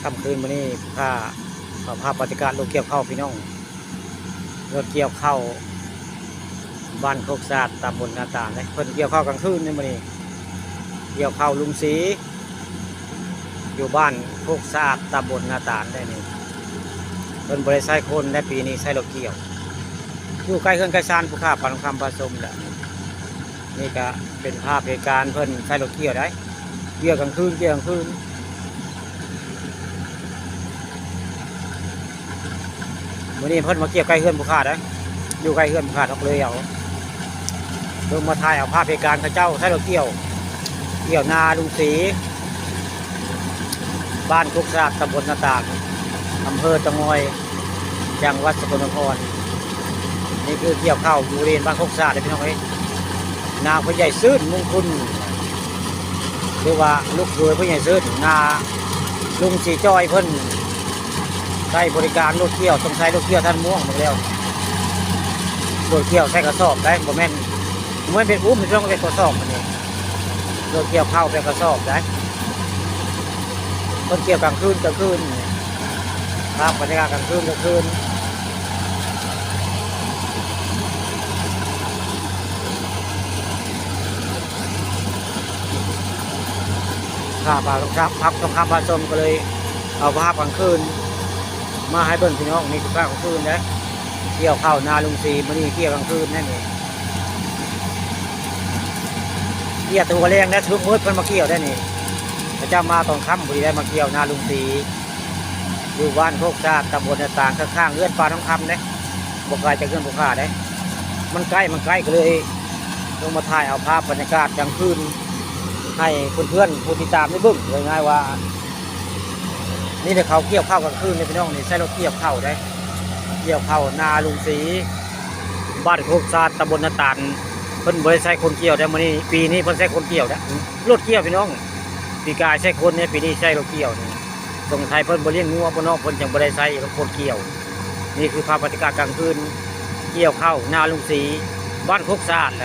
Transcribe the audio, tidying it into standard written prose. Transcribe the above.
ค่ำคืนวันนี้ภาพปฏิการรถเกี่ยวข้าวพี่น้องรถเกี่ยวข้าวบ้านโคกศาสตร์ตำบลนาตาลเลยเพิ่นเกี่ยวข้าวกลางคืนนี่วันนี้เกี่ยวข้าวลุงศรีอยู่บ้านโคกศาสตร์ตำบลนาตาลได้นี่เพิ่นบริษัทคนในปีนี้ใช้รถเกี่ยวอยู่ใกล้เครื่องใกล้ซานผู้ค้าปานคำผสมแหละนี่ก็เป็นภาพเหตุการณ์เพิ่นใช้รถเกี่ยวได้เกี่ยวกลางคืนวันนี้เพิ่นมาเกี่ยวใกล้เฮือนผู้ค้าได้อยู่ใกล้เฮือนผู้ค้าเขาเลยเอาเพิ่งมาถ่ายเอาภาพเหตุการณ์เขาเจ้าใช้รถเกี่ยวนาลุงศรีบ้านโคกศาสตร์ตำบลนาตาลอำเภอตะงอยจังหวัดสกลนครนี่คือเกี่ยวข้าวอยู่บริเวณบ้านโคกศาสตร์พี่น้องเอ้ยนาผู้ใหญ่ซื่นมงคลหรือว่าลูกเขยผู้ใหญ่ซื่นนาลุงศรีจ้อยเพิ่นใช้บริการรถเกี่ยวต้องใช้รถเกี่ยวท่านม่วงหมดแล้วรถเกี่ยวใช้กระสอบได้บ่แม่นเป็นอุ้มเป็นช่องเป็นกระสอบมันเองรถเกี่ยวข้าวเป็นกระสอบได้คนเกี่ยวกลางคืนครับบรรยากาศกลางคืนพักทองคำผสมก็เลยเอาภาพกลางคืนมาให้เบิ่งพี่น้องนี่คือภาพกลางคืนนะเกี่ยวข้าวนาลุงศรีมื้อนี้เกี่ยวกลางคืนนั่นเองเกี่ยวตัวแรงนะทุกมื้อเพิ่นมาเกี่ยวได้นี่พระเจ้ามาตอนค่ำพอดีได้มาเกี่ยวนาลุงศรีอยู่บ้านโคกศาสตร์ตำบลต่างข้างๆเอื้อนปลาทองคำเนี่ยบอกไกลจากเอื้อนบุคคาได้มันใกล้ก็เลยลงมาถ่ายเอาภาพบรรยากาศกลางคืนให้เพื่อนผู้ติดตามได้เบิ่งเลยง่ายว่านี่เดี๋ยวเขาเกี่ยวข้าวกลางคืนนี่พี่น้องนี่ใช้รถเกี่ยวข้าวได้เกี่ยวข้าวนาลุงศรีบ้านโคกศาสตร์ตำบลนาตาลเพิ่นบริษัทคนเกี่ยวได้มื้อนี้ปีนี้เพิ่นใช้คนเกี่ยวนะรถเกี่ยวพี่น้องปีกายใช้คนเนี่ยปีนี้ใช้รถเกี่ยวนี่ส่งไทยเพิ่นบ่เลี้ยงงัวบ่นอกเพิ่นจังบ่ได้ใช้รถคนเกี่ยวนี่คือภาพบรรยากาศกลางคืนเกี่ยวข้าวนาลุงศรีบ้านโคกศาสตร์